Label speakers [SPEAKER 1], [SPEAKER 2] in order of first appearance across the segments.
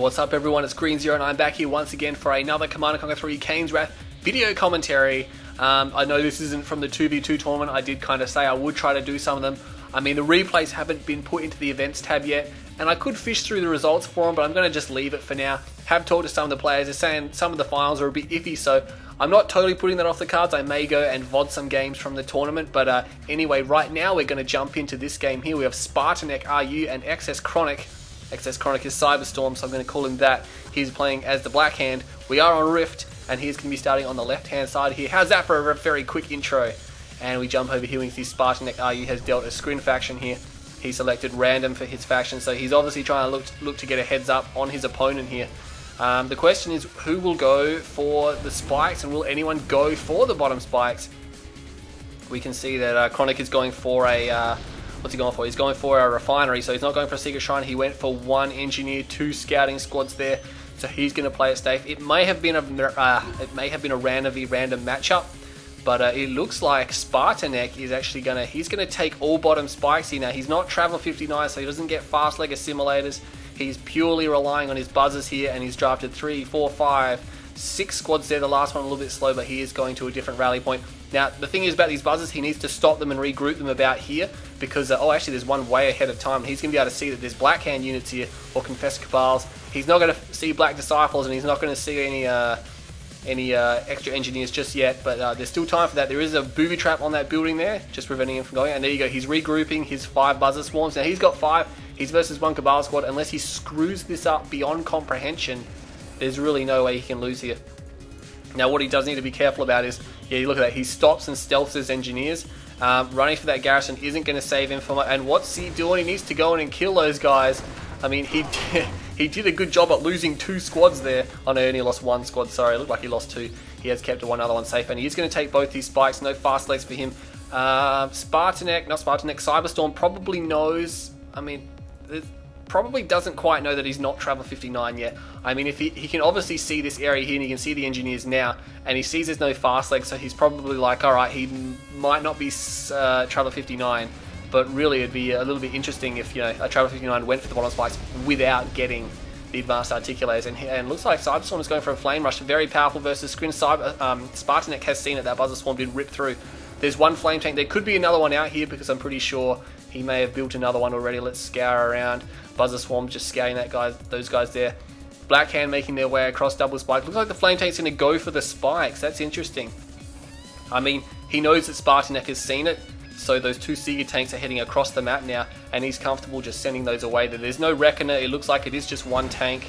[SPEAKER 1] What's up everyone, it's Green0 and I'm back here once again for another Command & Conquer 3 Kane's Wrath video commentary. I know this isn't from the 2v2 tournament. I did kind of say I would try to do some of them. I mean, the replays haven't been put into the events tab yet, and I could fish through the results for them, but I'm going to just leave it for now. Have talked to some of the players. They're saying some of the finals are a bit iffy, so I'm not totally putting that off the cards. I may go and VOD some games from the tournament, but anyway, right now we're going to jump into this game here. We have Spartanek RU and eXs.cRoNlc. eXs.cRoNlc is Cyberstorm, so I'm going to call him that. He's playing as the Black Hand. We are on Rift, and he's going to be starting on the left-hand side here. How's that for a very quick intro? And we jump over here and see Spartanek RU has dealt a Scrin faction here. He selected random for his faction, so he's obviously trying to look to get a heads up on his opponent here. The question is, who will go for the spikes, and will anyone go for the bottom spikes? We can see that cRoNlc is going for a... what's he going for? He's going for a refinery, so he's not going for a secret shrine. He went for one engineer, two scouting squads there, so he's going to play it safe. It may have been a random matchup, but it looks like Spartanek is actually he's gonna take all bottom spikes here now. He's not travel 59, so he doesn't get fast leg assimilators. He's purely relying on his buzzers here, and he's drafted 3, 4, 5, 6 squads there. The last one a little bit slow, but he is going to a different rally point. Now, the thing is about these buzzers, he needs to stop them and regroup them about here, because, oh, actually, there's one way ahead of time. He's going to be able to see that there's Black Hand units here, or Confessed Cabals. He's not going to see Black Disciples, and he's not going to see any extra engineers just yet, but there's still time for that. There is a booby trap on that building there, just preventing him from going, and there you go. He's regrouping his 5 buzzer swarms. Now, he's got 5. He's versus 1 Cabal squad. Unless he screws this up beyond comprehension, there's really no way he can lose here. Now, what he does need to be careful about is, yeah, you look at that. He stops and stealths his engineers. Running for that garrison isn't going to save him from it. And what's he doing? He needs to go in and kill those guys. I mean, he did a good job at losing 2 squads there. Oh no, he only lost 1 squad. Sorry, it looked like he lost 2. He has kept one other one safe, and he's going to take both these spikes. No fast legs for him. Cyberstorm probably knows. I mean, probably doesn't quite know that he's not travel 59 yet. I mean, if he can obviously see this area here, and he can see the engineers now, and he sees there's no fast legs, so he's probably like, alright, he might not be travel 59, but really it'd be a little bit interesting if, you know, a travel 59 went for the bottom spikes without getting the advanced articulators, and looks like Cyberstorm is going for a flame rush. Very powerful versus Scrin. Spartanek has seen it. That buzzer swarm did rip through. There's one flame tank. There could be another one out here, because I'm pretty sure he may have built another one already. Let's scour around. Buzzer swarm just scouting those guys there. Black Hand making their way across double spike. Looks like the flame tank's going to go for the spikes. That's interesting. I mean, he knows that Spartanek has seen it, so those 2 Seeger tanks are heading across the map now, and he's comfortable just sending those away. There's no Reckoner. It looks like it is just 1 tank.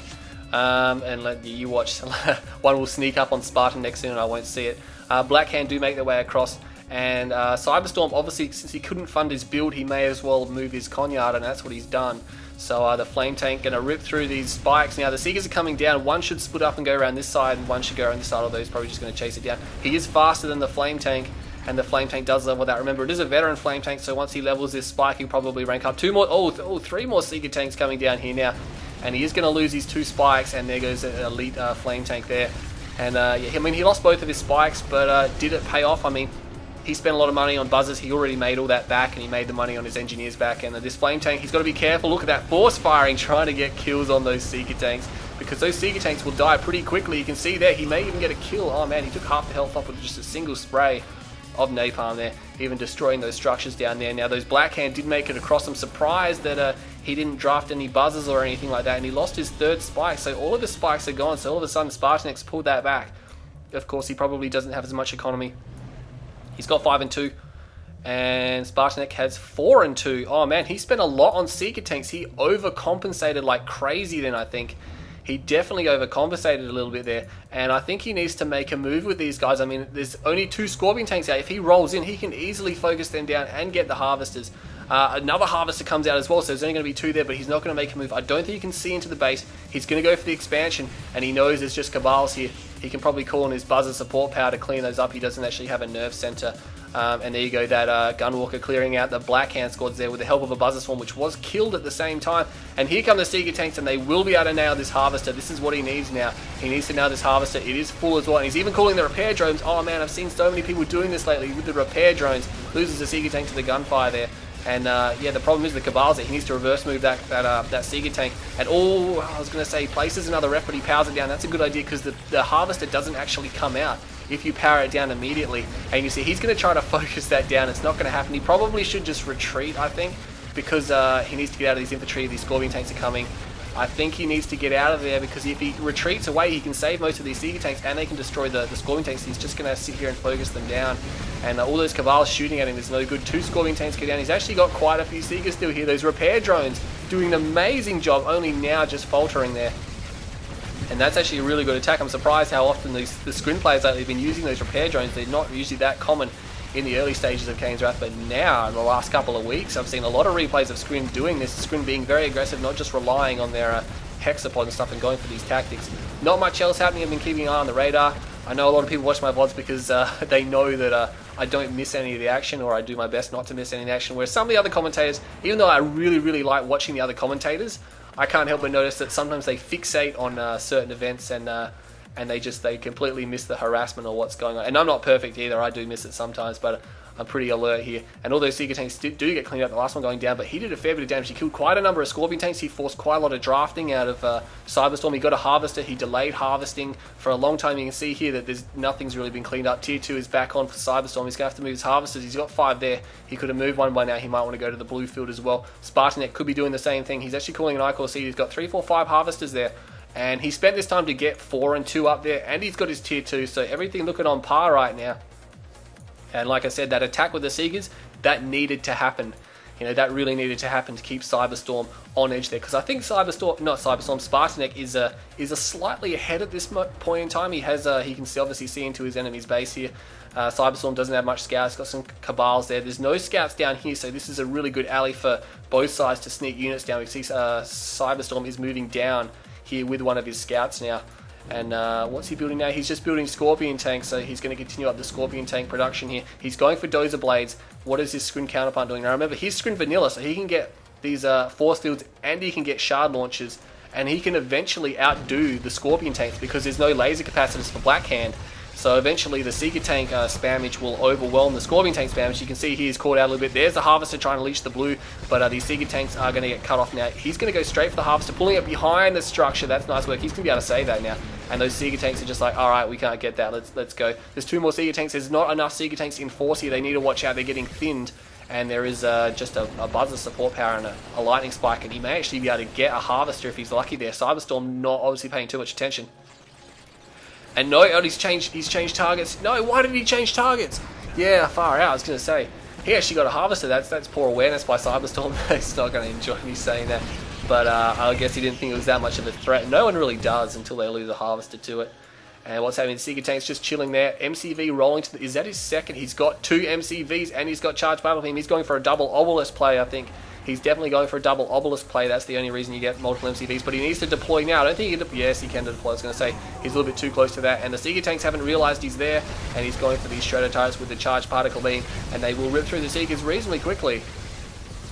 [SPEAKER 1] And let you watch. One will sneak up on Spartanek soon, and I won't see it. Black Hand do make their way across. And Cyberstorm, obviously, since he couldn't fund his build, he may as well move his Conyard, and that's what he's done. So the Flame Tank going to rip through these spikes. Now, the Seekers are coming down. One should split up and go around this side, and one should go around this side, although he's probably just going to chase it down. He is faster than the Flame Tank, and the Flame Tank does level that. Remember, it is a veteran Flame Tank, so once he levels this spike, he'll probably rank up. 3 more Seeker Tanks coming down here now, and he is going to lose these 2 spikes, and there goes an elite Flame Tank there. And yeah, I mean, he lost both of his spikes, but did it pay off? I mean, he spent a lot of money on buzzers. He already made all that back, and he made the money on his engineers back. And this Flame Tank, he's got to be careful. Look at that force firing, trying to get kills on those Seeker Tanks, because those Seeker Tanks will die pretty quickly. You can see there, he may even get a kill. Oh man, he took half the health off with just a single spray of napalm there, even destroying those structures down there. Now, those Black Hand did make it across. I'm surprised that he didn't draft any buzzers or anything like that, and he lost his 3rd spike, so all of his spikes are gone. So all of a sudden, Spartanek's pulled that back. Of course, he probably doesn't have as much economy. He's got 5 and 2. And Spartanek has 4 and 2. Oh man, he spent a lot on Seeker Tanks. He overcompensated like crazy then, I think. He definitely overcompensated a little bit there. And I think he needs to make a move with these guys. I mean, there's only 2 Scorpion Tanks out. If he rolls in, he can easily focus them down and get the Harvesters. Another Harvester comes out as well, so there's only going to be 2 there, but he's not going to make a move. I don't think he can see into the base. He's going to go for the expansion, and he knows there's just Cabals here. He can probably call on his buzzer support power to clean those up. He doesn't actually have a nerve center. And there you go, that Gunwalker clearing out the Black Hand squads there with the help of a buzzer swarm, which was killed at the same time. And here come the Seeker Tanks, and they will be able to nail this Harvester. This is what he needs now. He needs to nail this Harvester. It is full as well, and he's even calling the repair drones. Oh man, I've seen so many people doing this lately with the repair drones. Loses the Seeker Tank to the gunfire there. And yeah, the problem is the Cabals that he needs to reverse move that Seeker tank. And oh, I was going to say places another ref, but he powers it down. That's a good idea because the Harvester doesn't actually come out if you power it down immediately. And you see he's going to try to focus that down. It's not going to happen. He probably should just retreat, I think, because he needs to get out of these infantry. These Scorpion tanks are coming. I think he needs to get out of there because if he retreats away, he can save most of these Seeker tanks and they can destroy the Scorpion tanks. He's just going to sit here and focus them down. And all those Cabals shooting at him is no good. 2 Scorpion tanks go down. He's actually got quite a few Seekers still here. Those repair drones doing an amazing job, only now just faltering there. And that's actually a really good attack. I'm surprised how often the Scrin players lately have been using those repair drones. They're not usually that common in the early stages of Kane's Wrath, but now in the last couple of weeks I've seen a lot of replays of Scrin doing this. Scrin being very aggressive, not just relying on their hexapod and stuff and going for these tactics. Not much else happening. I've been keeping an eye on the radar. I know a lot of people watch my VODs because they know that I don't miss any of the action, or I do my best not to miss any of the action, whereas some of the other commentators, even though I really like watching the other commentators, I can't help but notice that sometimes they fixate on certain events and they completely miss the harassment or what's going on. And I'm not perfect either, I do miss it sometimes, but I'm pretty alert here. And all those Seeker tanks do get cleaned up, the last one going down, but he did a fair bit of damage. He killed quite a number of Scorpion tanks, he forced quite a lot of drafting out of Cyberstorm. He got a Harvester, he delayed harvesting for a long time. You can see here that nothing's really been cleaned up. Tier 2 is back on for Cyberstorm. He's going to have to move his Harvesters. He's got 5 there. He could have moved one by now. He might want to go to the blue field as well. Spartanek could be doing the same thing. He's actually calling an Ichor Seed. He's got 3, 4, 5 Harvesters there. And he spent this time to get 4 and 2 up there, and he's got his tier 2, so everything looking on par right now. And like I said, that attack with the Seekers, that needed to happen. You know, that really needed to happen to keep Cyberstorm on edge there, because I think Spartanek is a slightly ahead at this point in time. He has he can obviously see into his enemy's base here. Cyberstorm doesn't have much scouts, got some Cabals there. There's no scouts down here, so this is a really good alley for both sides to sneak units down. We see Cyberstorm is moving down here with one of his scouts now. And what's he building now? He's just building Scorpion tanks, so he's going to continue up the Scorpion tank production here. He's going for Dozer Blades. What is his Scrin counterpart doing? Now remember, he's Scrin Vanilla, so he can get these force fields and he can get shard launchers, and he can eventually outdo the Scorpion tanks because there's no laser capacitors for Blackhand. So eventually the Seeker tank spammage will overwhelm the Scorpion tank spammage. You can see he's caught out a little bit. There's the Harvester trying to leash the blue, but these Seeker tanks are going to get cut off now. He's going to go straight for the Harvester, pulling it behind the structure. That's nice work. He's going to be able to save that now. And those Seeker tanks are just like, alright, we can't get that. Let's go. There's 2 more Seeker tanks. There's not enough Seeker tanks in force here. They need to watch out. They're getting thinned. And there is just a buzzer support power and a lightning spike. And he may actually be able to get a Harvester if he's lucky there. Cyberstorm not obviously paying too much attention. And no, he's changed targets. No, why did he change targets? Yeah, far out, I was going to say. He actually got a Harvester. That's poor awareness by Cyberstorm. He's not going to enjoy me saying that. But I guess he didn't think it was that much of a threat. No one really does until they lose a Harvester to it. And what's happening? Seeker tank's just chilling there. MCV rolling to the... Is that his second? He's got 2 MCVs and he's got charged battle beam. He's going for a double obelisk play, I think. He's definitely going for a double obelisk play. That's the only reason you get multiple MCVs. But he needs to deploy now. I don't think he can... Yes, he can deploy. I was going to say he's a little bit too close to that. And the Seeker tanks haven't realized he's there. And he's going for these shredder turrets with the charged particle beam. And they will rip through the Seekers reasonably quickly.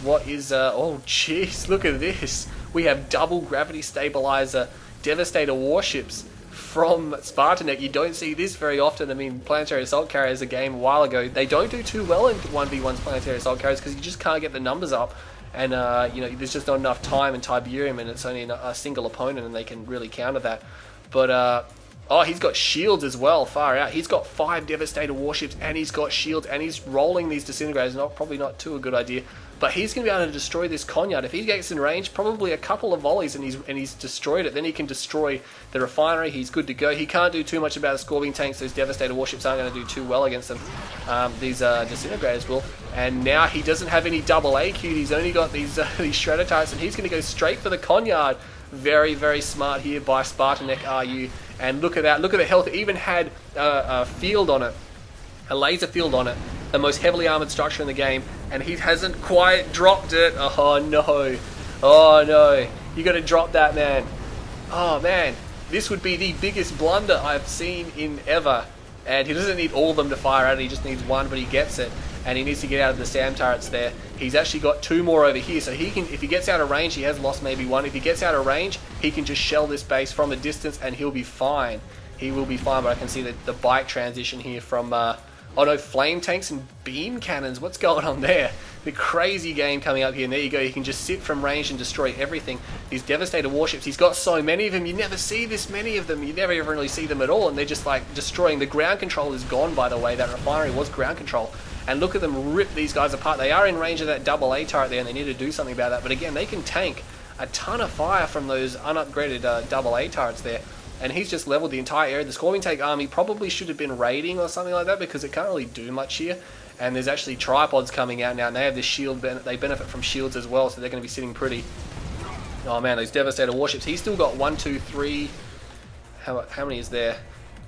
[SPEAKER 1] What is... oh, jeez. Look at this. We have double gravity stabilizer Devastator warships from Spartanek. You don't see this very often. I mean, Planetary Assault Carriers, a game a while ago, they don't do too well in 1v1's Planetary Assault Carriers because you just can't get the numbers up. And, you know, there's just not enough time in Tiberium, and it's only a single opponent, and they can really counter that. But, oh, he's got shields as well, far out. He's got 5 Devastator warships, and he's got shields, and he's rolling these disintegrators. Probably not too a good idea. But he's going to be able to destroy this Conyard. If he gets in range, probably a couple of volleys and he's destroyed it. Then he can destroy the refinery. He's good to go. He can't do too much about the Scorpion tanks. Those Devastator warships aren't going to do too well against them. These disintegrators will. And now he doesn't have any double AQ. He's only got these shredder turrets, and he's going to go straight for the Conyard. Very, very smart here by Spartanek RU. And look at that. Look at the health. It even had a field on it. A laser field on it. The most heavily armored structure in the game, and he hasn't quite dropped it. Oh no, oh no, you gotta drop that, man. Oh man, this would be the biggest blunder I've seen in ever. And he doesn't need all of them to fire at it, he just needs one, but he gets it. And he needs to get out of the SAM turrets there. He's actually got 2 more over here, so he can, if he gets out of range, he has lost maybe 1. If he gets out of range, he can just shell this base from a distance and he'll be fine. He will be fine, but I can see the bike transition here from oh no, flame tanks and beam cannons. What's going on there? the crazy game coming up here. And there you go, you can just sit from range and destroy everything. These Devastator warships, he's got so many of them, you never see this many of them, you never ever really see them at all, and they're just like destroying. The ground control is gone, by the way. That refinery was ground control. And look at them rip these guys apart. They are in range of that double A turret there, and they need to do something about that. But again, they can tank a ton of fire from those unupgraded double A turrets there. And he's just leveled the entire area. The Scorpion Tank army probably should have been raiding or something like that, because it can't really do much here. And there's actually tripods coming out now, and they have this shield. They benefit from shields as well, so they're going to be sitting pretty. Oh man, those Devastator warships. He's still got 1, 2, 3. How many is there?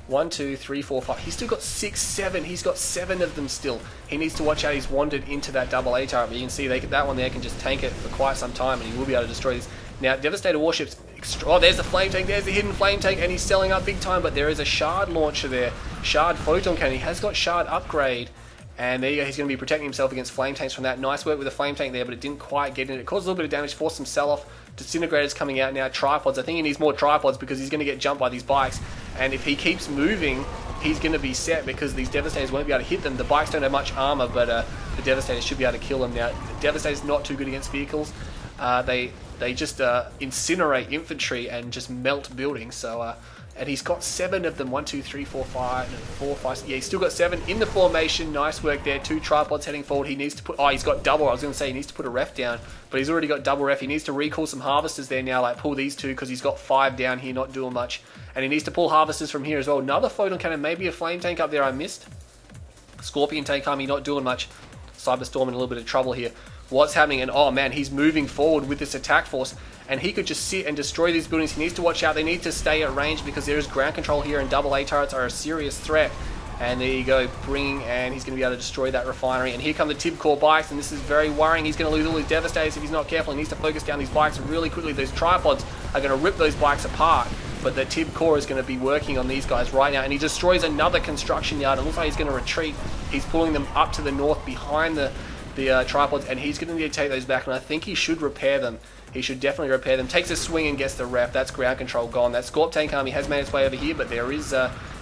[SPEAKER 1] 1, 2, 3, 4, 5. He's still got 6, 7. He's got 7 of them still. He needs to watch out. He's wandered into that double A turret, but you can see that one there can just tank it for quite some time, and he will be able to destroy this. Now, Devastator warships. Oh, there's the flame tank. There's the hidden flame tank, and he's selling up big time. But there is a shard launcher there. Shard photon cannon. He has got shard upgrade. And there you go, he's going to be protecting himself against flame tanks from that. Nice work with the flame tank there, but it didn't quite get in. It caused a little bit of damage, forced some sell-off. Disintegrators coming out now, tripods. I think he needs more tripods because he's going to get jumped by these bikes. And if he keeps moving, he's going to be set because these Devastators won't be able to hit them. The bikes don't have much armor, but the Devastators should be able to kill them now. The Devastators not too good against vehicles. They just incinerate infantry and just melt buildings. So and he's got 7 of them. 1, 2, 3, 4, 5, 4, 5. Yeah, he's still got 7 in the formation. Nice work there. 2 tripods heading forward. He needs to put. Oh, he's got double. I was going to say he needs to put a ref down, but he's already got double ref. He needs to recall some harvesters there now. Like pull these 2 because he's got 5 down here, not doing much. And he needs to pull harvesters from here as well. Another photon cannon, maybe a flame tank up there. I missed. Scorpion tank army not doing much. Cyberstorm in a little bit of trouble here. What's happening? And oh man, he's moving forward with this attack force, and he could just sit and destroy these buildings. He needs to watch out. They need to stay at range because there is ground control here, and double A turrets are a serious threat. And there you go, and he's going to be able to destroy that refinery. And here come the Tib Core bikes, and this is very worrying. He's going to lose all his Devastators if he's not careful. He needs to focus down these bikes really quickly. Those tripods are going to rip those bikes apart, but the Tib Core is going to be working on these guys right now. And he destroys another construction yard. It looks like he's going to retreat. He's pulling them up to the north behind the tripods, and he's going to need to take those back, and I think he should repair them. He should definitely repair them. Takes a swing and gets the ref. That's ground control gone. That Scorp tank army has made its way over here, but there is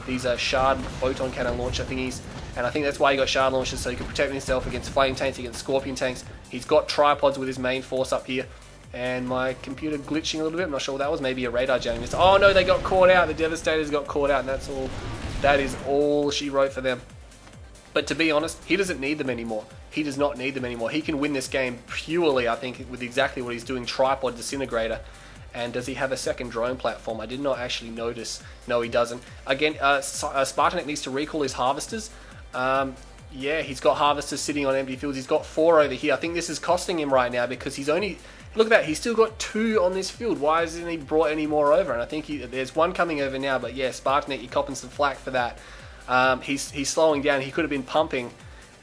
[SPEAKER 1] these shard photon cannon launcher thingies, and I think that's why he got shard launchers, so he can protect himself against flame tanks, against scorpion tanks. He's got tripods with his main force up here, and my computer glitching a little bit. I'm not sure what that was. Maybe a radar jamming. Oh no, they got caught out. The Devastators got caught out, and that's all. That is all she wrote for them. But to be honest, he doesn't need them anymore. He does not need them anymore. He can win this game purely, I think, with exactly what he's doing, tripod disintegrator. And does he have a second drone platform? I did not actually notice. No, he doesn't. Again, Spartanek needs to recall his harvesters. Yeah, he's got harvesters sitting on empty fields. He's got 4 over here. I think this is costing him right now because he's only... Look at that, he's still got 2 on this field. Why hasn't he brought any more over? And I think there's 1 coming over now, but yeah, Spartanek, you're copping some flack for that. He's slowing down. He could have been pumping,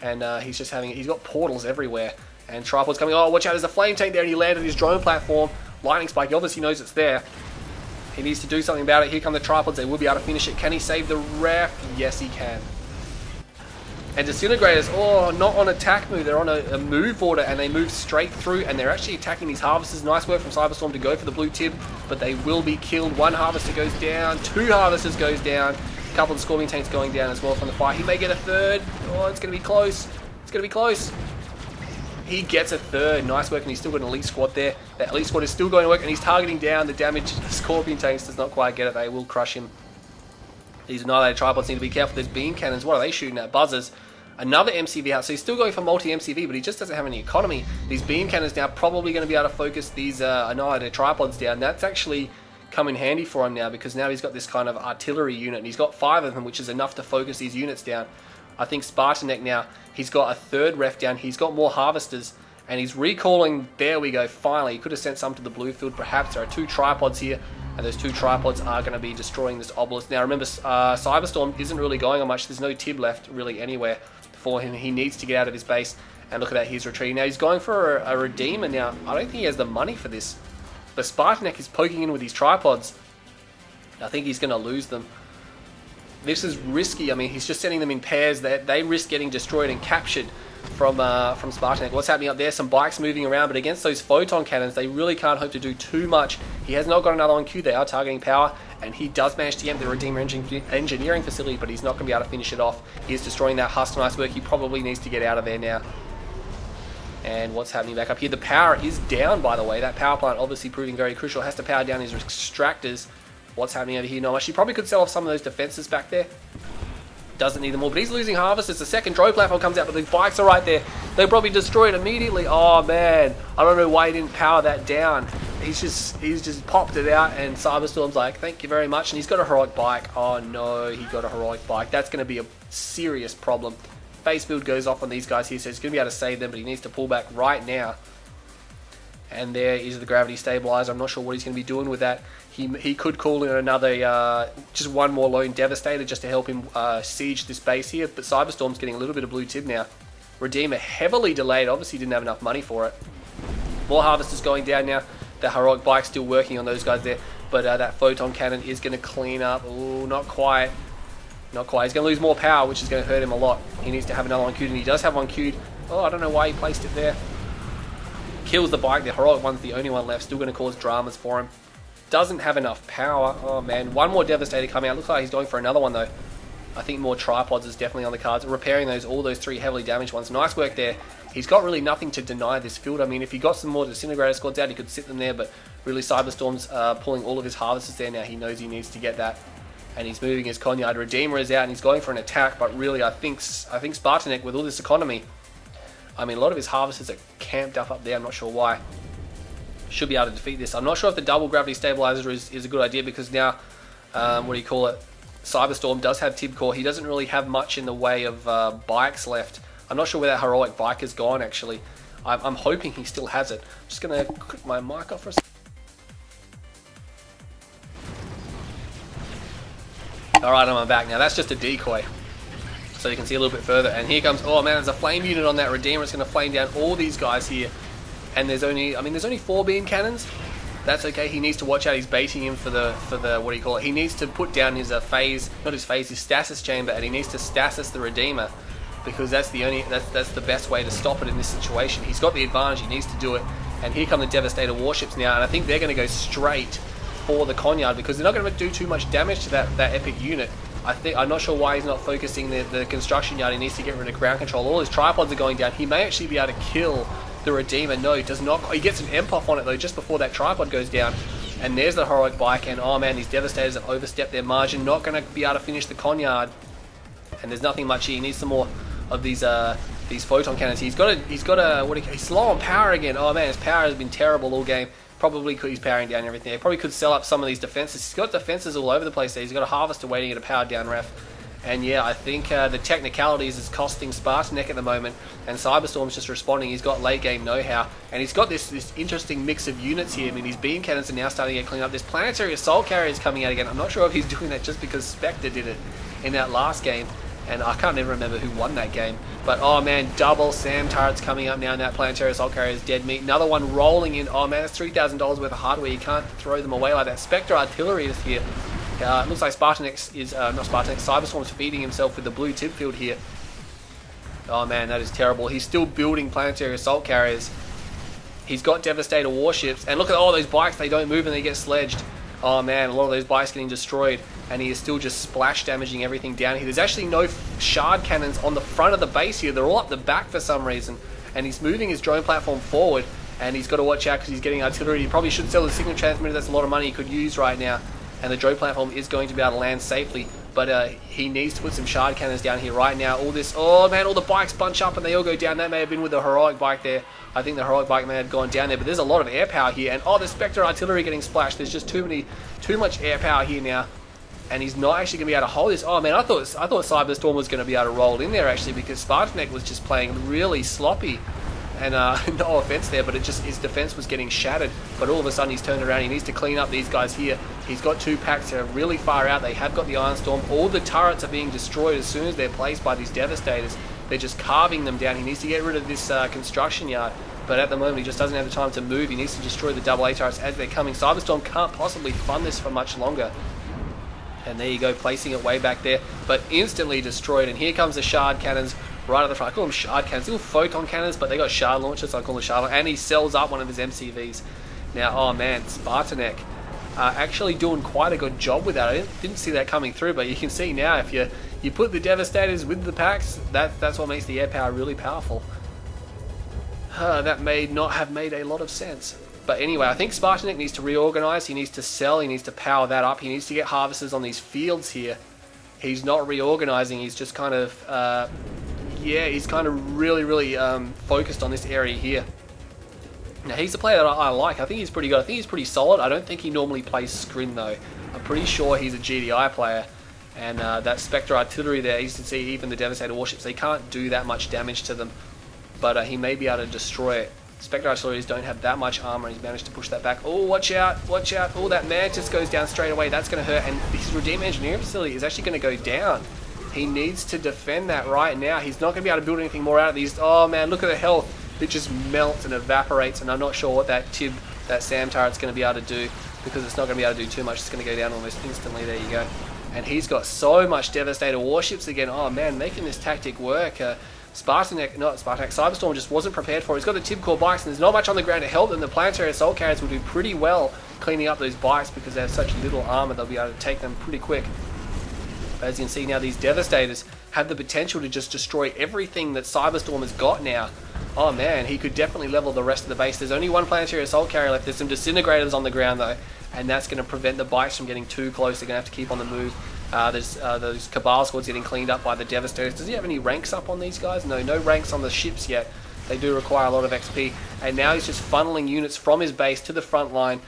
[SPEAKER 1] and he's got portals everywhere, and tripods coming. Oh, watch out, there's a flame tank there, and he landed his drone platform. Lightning spike, he obviously knows it's there. He needs to do something about it. Here come the tripods. They will be able to finish it. Can he save the ref? Yes, he can. And disintegrators, oh, not on attack move. They're on a move order, and they move straight through, and they're actually attacking these harvesters. Nice work from Cyberstorm to go for the blue tib, but they will be killed. 1 harvester goes down, 2 harvesters goes down. A couple of Scorpion tanks going down as well from the fire. He may get a 3rd. Oh, it's going to be close. It's going to be close. He gets a 3rd. Nice work, and he's still got an elite squad there. That elite squad is still going to work, and he's targeting down the damage. The Scorpion tanks does not quite get it. They will crush him. These annihilated tripods need to be careful. There's beam cannons. What are they shooting at? Buzzers. Another MCV out. So he's still going for multi-MCV, but he just doesn't have any economy. These beam cannons now probably going to be able to focus these annihilated tripods down. That's actually come in handy for him now, because now he's got this kind of artillery unit, and he's got 5 of them, which is enough to focus these units down. I think Spartanek now, he's got a 3rd ref down. He's got more harvesters, and he's recalling. There we go, finally. He could have sent some to the blue field, perhaps. There are 2 tripods here, and those 2 tripods are going to be destroying this obelisk. Now remember, Cyberstorm isn't really going on much. There's no tib left really anywhere for him. He needs to get out of his base, and look at that, he's retreating. Now he's going for a Redeemer now. I don't think he has the money for this, but Spartanek is poking in with these tripods. I think he's going to lose them. This is risky. I mean, he's just sending them in pairs. They risk getting destroyed and captured from Spartanek. What's happening up there? Some bikes moving around, but against those photon cannons, they really can't hope to do too much. He has not got another on queue. They are targeting power, and he does manage to get the Redeemer engineering facility, but he's not going to be able to finish it off. He is destroying that husk. Nice work. He probably needs to get out of there now. And what's happening back up here? The power is down, by the way. That power plant obviously proving very crucial. Has to power down his extractors. What's happening over here? No, she probably could sell off some of those defenses back there. Doesn't need them all, but he's losing harvesters. The second drone platform comes out, but the bikes are right there. They'll probably destroy it immediately. Oh man, I don't know why he didn't power that down. He's just popped it out, and Cyberstorm's like, thank you very much. And he's got a heroic bike. Oh no, he got a heroic bike. That's going to be a serious problem. Face build goes off on these guys here, so he's going to be able to save them, but he needs to pull back right now. And there is the gravity stabilizer. I'm not sure what he's going to be doing with that. He could call in another, just one more lone Devastator just to help him siege this base here. But Cyberstorm's getting a little bit of blue tib now. Redeemer heavily delayed. Obviously didn't have enough money for it. More harvesters going down now. The heroic bike still working on those guys there. But that photon cannon is going to clean up. Oh, not quite. Not quite. He's going to lose more power, which is going to hurt him a lot. He needs to have another one queued, and he does have one queued. Oh, I don't know why he placed it there. Kills the bike. The heroic one's the only one left. Still going to cause dramas for him. Doesn't have enough power. Oh man, one more Devastator coming out. Looks like he's going for another one though. I think more tripods is definitely on the cards. Repairing all those 3 heavily damaged ones. Nice work there. He's got really nothing to deny this field. I mean, if he got some more disintegrator squads out, he could sit them there, but really Cyberstorm's pulling all of his harvesters there now. He knows he needs to get that. And he's moving his Conyard. Redeemer is out and he's going for an attack, but really I think Spartanek, with all this economy, I mean, a lot of his harvesters are camped up there. I'm not sure why. Should be able to defeat this. I'm not sure if the double gravity stabilizer is a good idea, because now, Cyberstorm does have Tib Core. He doesn't really have much in the way of bikes left. I'm not sure where that heroic bike has gone, actually. I'm hoping he still has it. I'm just going to click my mic off for a second. Alright, I'm back now. That's just a decoy, so you can see a little bit further. And here comes, oh man, there's a flame unit on that Redeemer. It's going to flame down all these guys here. And there's only 4 beam cannons. That's okay. He needs to watch out. He's baiting him for the what do you call it? He needs to put down his his stasis chamber, and he needs to stasis the Redeemer, because that's the best way to stop it in this situation. He's got the advantage. He needs to do it. And here come the Devastator warships now, and I think they're going to go straight for the Conyard, because they're not going to do too much damage to that epic unit. I'm not sure why he's not focusing the construction yard. He needs to get rid of ground control. All his tripods are going down. He may actually be able to kill the Redeemer. No, he does not. He gets an Empoff on it though just before that tripod goes down. And there's the heroic bike, and oh man, these Devastators have overstepped their margin. Not going to be able to finish the Conyard. And there's nothing much here. He needs some more of these photon cannons. He's slow on power again. Oh man, his power has been terrible all game. Probably he's powering down everything. He probably could sell up some of these defenses. He's got defenses all over the place there. He's got a harvester waiting at a powered down ref. And yeah, I think the technicalities is costing Spartanek at the moment, and Cyberstorm's just responding. He's got late game know-how, and he's got this interesting mix of units here. I mean, his beam cannons are now starting to get cleaned up. This planetary assault carrier is coming out again. I'm not sure if he's doing that just because Spectre did it in that last game, and I can't even remember who won that game. But oh man, double SAM turrets coming up now, and that planetary assault carrier is dead meat. Another one rolling in. Oh man, it's $3,000 worth of hardware. You can't throw them away like that. Spectre artillery is here. It looks like Spartanek is, not Spartanek, Cyberstorm's feeding himself with the blue tip field here. Oh man, that is terrible. He's still building planetary assault carriers. He's got Devastator warships, and look at all those bikes, they don't move and they get sledged. Oh man, a lot of those bikes getting destroyed, and he is still just splash damaging everything down here. There's actually no shard cannons on the front of the base here. They're all up the back for some reason, and he's moving his drone platform forward, and he's got to watch out because he's getting artillery. He probably should sell the signal transmitter. That's a lot of money he could use right now. And the drone platform is going to be able to land safely, but he needs to put some shard cannons down here right now. All the bikes bunch up and they all go down. That may have been with the heroic bike there. I think the heroic bike may have gone down there, but there's a lot of air power here. And oh, the Spectre artillery getting splashed. There's just too much air power here now, and he's not actually going to be able to hold this. Oh man, I thought Cyberstorm was going to be able to roll in there actually, because Spartanek was just playing really sloppy. And no offense there, but his defense was getting shattered. But all of a sudden he's turned around. He needs to clean up these guys here. He's got 2 packs that are really far out. They have got the Iron Storm. All the turrets are being destroyed as soon as they're placed by these Devastators. They're just carving them down. He needs to get rid of this construction yard, but at the moment he just doesn't have the time to move. He needs to destroy the AA turrets as they're coming. Cyberstorm can't possibly fund this for much longer. And there you go, placing it way back there, but instantly destroyed. And here comes the shard cannons right at the front. I call them shard cannons, little photon cannons, but they got shard launchers, so I call them shard. And he sells up one of his MCVs. Now, oh man, Spartanek actually doing quite a good job with that. I didn't see that coming through, but you can see now if you put the Devastators with the packs, that's what makes the air power really powerful. That may not have made a lot of sense. But anyway, I think Spartanek needs to reorganize. He needs to sell. He needs to power that up. He needs to get harvesters on these fields here. He's not reorganizing. He's just kind of, yeah, he's kind of really focused on this area here. Now, he's a player that I like. I think he's pretty good. I think he's pretty solid. I don't think he normally plays Scrin, though. I'm pretty sure he's a GDI player. And that Spectre artillery there, you can see even the Devastator warships, they can't do that much damage to them. But he may be able to destroy it. Spectre artilleries don't have that much armor, and he's managed to push that back. Oh, watch out, watch out. Oh, that Mantis goes down straight away. That's going to hurt. And his Redeem Engineering facility is actually going to go down. He needs to defend that right now. He's not going to be able to build anything more out of these. Oh, man, look at the health. It just melts and evaporates, and I'm not sure what that TIB, that SAM turret's going to be able to do, because it's not going to be able to do too much. It's going to go down almost instantly. There you go. And he's got so much Devastator warships again. Oh, man, making this tactic work. Spartanek, not Spartanek, Cyberstorm just wasn't prepared for it. He's got the TIB core bikes, and there's not much on the ground to help them. The planetary assault carriers will do pretty well cleaning up those bikes because they have such little armor. They'll be able to take them pretty quick. But as you can see now, these Devastators have the potential to just destroy everything that Cyberstorm has got now. Oh man, he could definitely level the rest of the base. There's only one planetary assault carrier left. There's some disintegrators on the ground though, and that's going to prevent the bikes from getting too close. They're going to have to keep on the move. There's those Cabal squads getting cleaned up by the Devastators. Does he have any ranks up on these guys? No, no ranks on the ships yet. They do require a lot of XP. And now he's just funneling units from his base to the front line.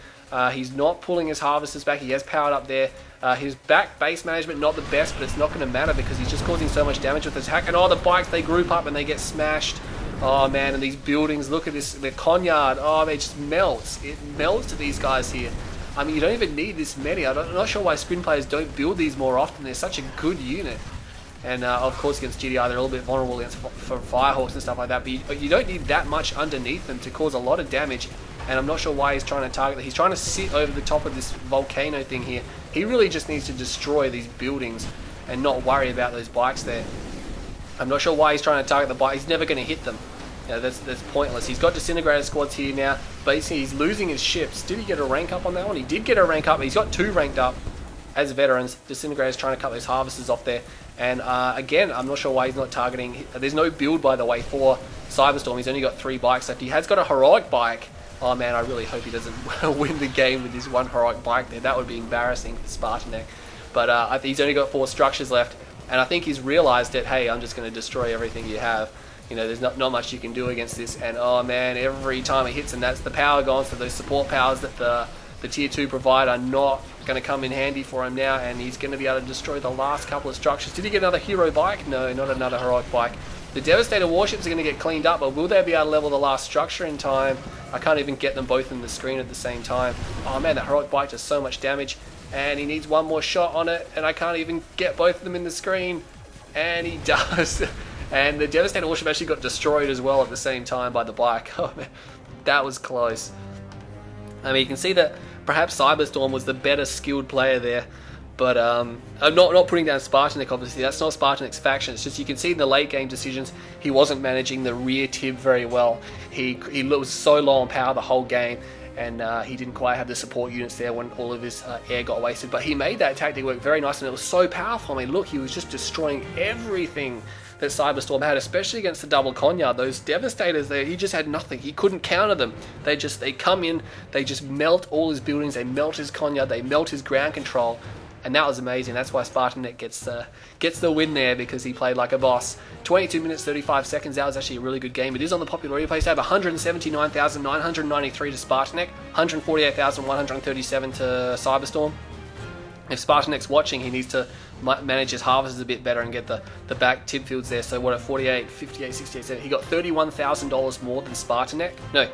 [SPEAKER 1] He's not pulling his harvesters back. He has powered up there. His back base management, not the best, but it's not going to matter because he's just causing so much damage with his attack. And all the bikes, they group up and they get smashed. Oh man, and these buildings, look at this, the Conyard. Oh, they just melts. It melts to these guys here. I mean, you don't even need this many. I'm not sure why Scrin players don't build these more often. They're such a good unit. And of course against GDI they're a little bit vulnerable against for Firehawks and stuff like that. But you don't need that much underneath them to cause a lot of damage. And I'm not sure why he's trying to target that. He's trying to sit over the top of this volcano thing here. He really just needs to destroy these buildings and not worry about those bikes there. I'm not sure why he's trying to target the bike. He's never going to hit them. Yeah, that's pointless. He's got disintegrator squads here now. Basically, he's losing his ships. Did he get a rank up on that one? He did get a rank up. He's got 2 ranked up as veterans. Disintegrator's trying to cut those harvesters off there. And again, I'm not sure why he's not targeting. There's no build, by the way, for Cyberstorm. He's only got 3 bikes left. He has got a heroic bike. Oh man, I really hope he doesn't win the game with this one heroic bike there. That would be embarrassing for Spartanek. But he's only got 4 structures left. And I think he's realized that, hey, I'm just going to destroy everything you have. You know, there's not much you can do against this. And oh man, every time it hits, and that's the power gone. So those support powers that the tier 2 provide are not going to come in handy for him now. And he's going to be able to destroy the last couple of structures. Did he get another hero bike? No, not another heroic bike. The Devastator warships are going to get cleaned up, but will they be able to level the last structure in time? I can't even get them both in the screen at the same time. Oh man, that heroic bike does so much damage. And he needs one more shot on it, and I can't even get both of them in the screen. And he does. And the Devastator warship actually got destroyed as well at the same time by the bike. Oh man, that was close. I mean, you can see that perhaps Cyberstorm was the better skilled player there. But I'm not putting down Spartanek, obviously. That's not Spartanek's faction. It's just you can see in the late game decisions, he wasn't managing the rear tib very well. He was so low on power the whole game. And he didn't quite have the support units there when all of his air got wasted. But he made that tactic work very nice, and it was so powerful. I mean, look, he was just destroying everything that Cyberstorm had, especially against the double Conyard. Those Devastators there, he just had nothing. He couldn't counter them. They come in, they just melt all his buildings, they melt his Conyard, they melt his ground control. And that was amazing. That's why Spartanek gets the win there, because he played like a boss. 22 minutes, 35 seconds. That was actually a really good game. It is on the popular replay tab. 179,993 to Spartanek, 148,137 to Cyberstorm. If Spartanek's watching, he needs to manage his harvests a bit better and get the back tib fields there. So what, at 48, 58, 68, 70, he got $31,000 more than Spartanek. No.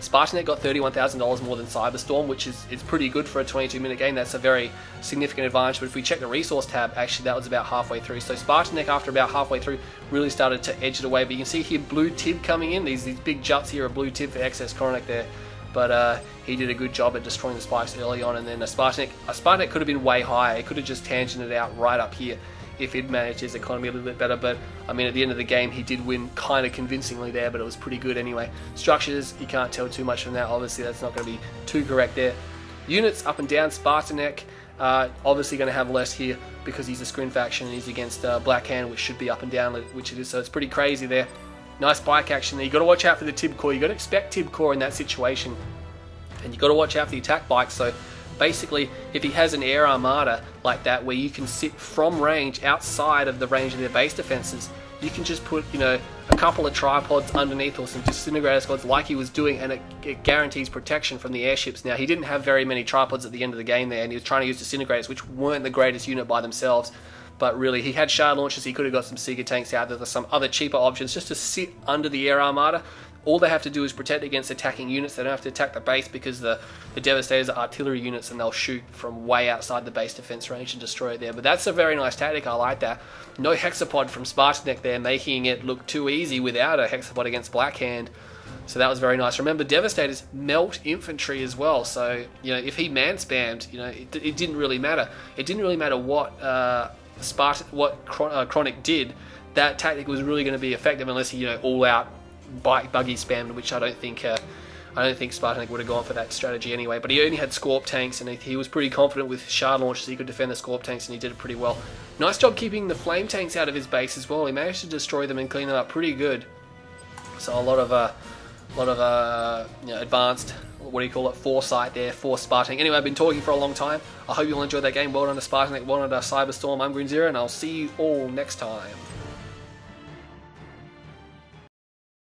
[SPEAKER 1] Spartanek got $31,000 more than Cyberstorm, which is pretty good for a 22-minute game. That's a very significant advantage. But if we check the resource tab, actually that was about halfway through. So Spartanek, after about halfway through, really started to edge it away. But you can see here blue tib coming in. These big juts here are blue tib for eXs.cRoNlc there. But he did a good job at destroying the spikes early on. And then a Spartanek could have been way higher. He could have just tangented out right up here if he'd managed his economy a little bit better. But I mean, at the end of the game, he did win kind of convincingly there, but it was pretty good anyway. Structures, you can't tell too much from that. Obviously, that's not going to be too correct there. Units up and down, Spartanek obviously going to have less here because he's a Scrin faction and he's against Black Hand, which should be up and down, which it is. So it's pretty crazy there. Nice bike action there. You got to watch out for the tib core. You got to expect tib core in that situation, and you got to watch out for the attack bike. So basically, if he has an air armada like that, where you can sit from range outside of the range of their base defenses, you can just put, you know, a couple of tripods underneath or some disintegrator squads like he was doing, and it guarantees protection from the airships. Now, he didn't have very many tripods at the end of the game there, and he was trying to use disintegrators, which weren't the greatest unit by themselves. But really, he had shard launchers. He could have got some Seeker tanks out there. There's some other cheaper options just to sit under the air armada. All they have to do is protect against attacking units. They don't have to attack the base, because the Devastators are artillery units and they'll shoot from way outside the base defense range and destroy it there. But that's a very nice tactic. I like that. No hexapod from Spartanek there, making it look too easy without a hexapod against Blackhand. So that was very nice. Remember, Devastators melt infantry as well. So, you know, if he man spammed, you know, it didn't really matter. It didn't really matter what cRoNlc did. That tactic was really going to be effective unless he, you know, all out buggy spammed, which I don't think Spartanek would have gone for that strategy anyway. But he only had Scorp tanks, and he was pretty confident with shard launchers. He could defend the Scorp tanks, and he did it pretty well. Nice job keeping the flame tanks out of his base as well. He managed to destroy them and clean them up pretty good. So a lot of you know, advanced, what do you call it, foresight there for Spartanek. Anyway, I've been talking for a long time. I hope you all enjoyed that game. Well done to Spartanek, well done to Cyberstorm. I'm Green Zero, and I'll see you all next time.